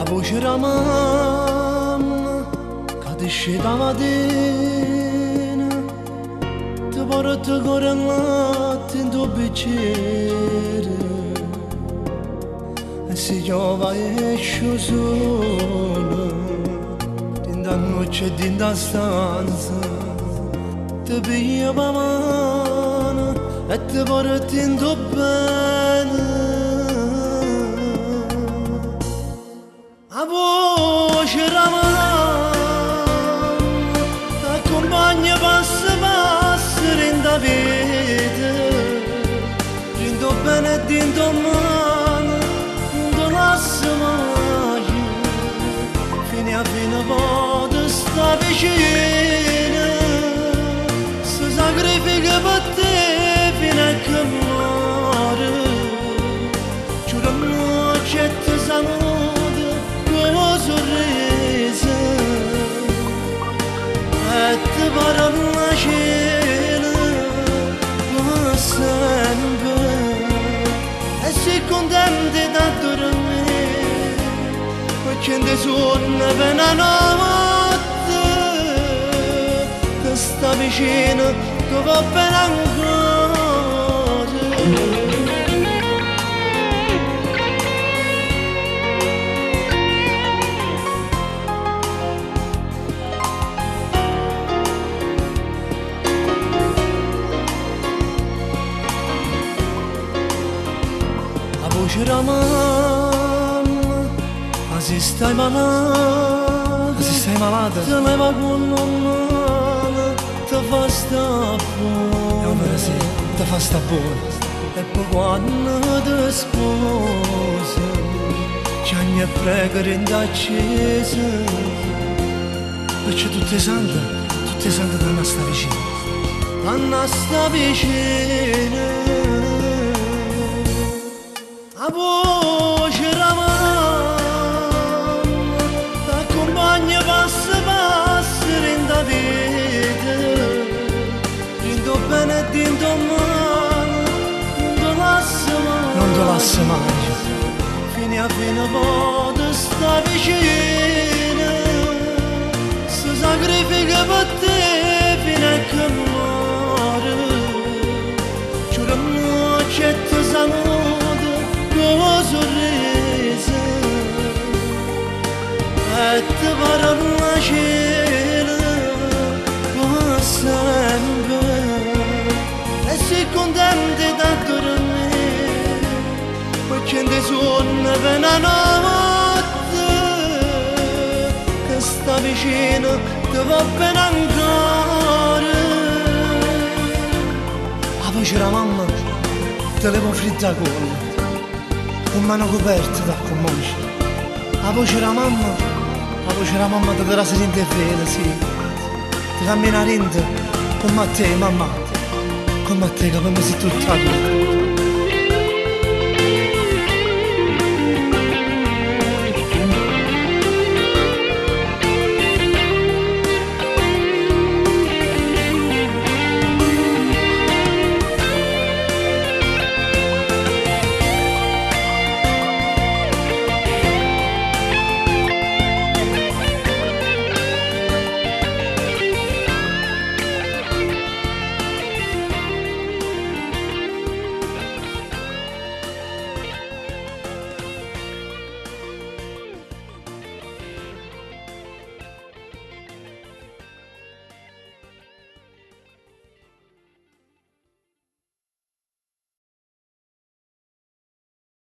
voce la mamma che ti scende la mattina, ti porta il cuore al latte in tuo bicchiere e si giova e esce solo dinda noce e dinda stanza, ti piglia la mano e ti porta in tuo bene. A voce la mamma accompagna passo passo in da vita, rindo bene e rindo male, non ti lascio mai, fino a fine pote sta vicina, si sacrifica per te fino a che muore, giuro non c'è te saluto sorriso e ti pare una cena come sempre e sei contenta da dormire perché ti suona per la notte, ti sta vicino, ti va bene ancora. Voce la mamma, ma se stai malata, ti leva con male, ti fa sta buona, ti fa sta buona. E poi quando ti sposi, c'hai a pregare in accesa, perché tutte sante danno a sta vicina, danno a sta vicina. A voce la mamma t'accompagna passo passo in da vita, rindo bene e rindo male, non ti lascio mai, fino a fine pote sta vicina, si sacrifica per te fino a che muore, giuro non c'è te saluto sorriso e ti pare una cena come sempre e sei contenta da dormire perché ti suona per la notte, che sta vicino, ti va bene ancora. La voce la mamma te levo fritta con mano coperte d'acqua moce. La voce la mamma te la sente bene, sì. Ti cammina rinde come a te, mamma, come a te che per me sei tutta tua.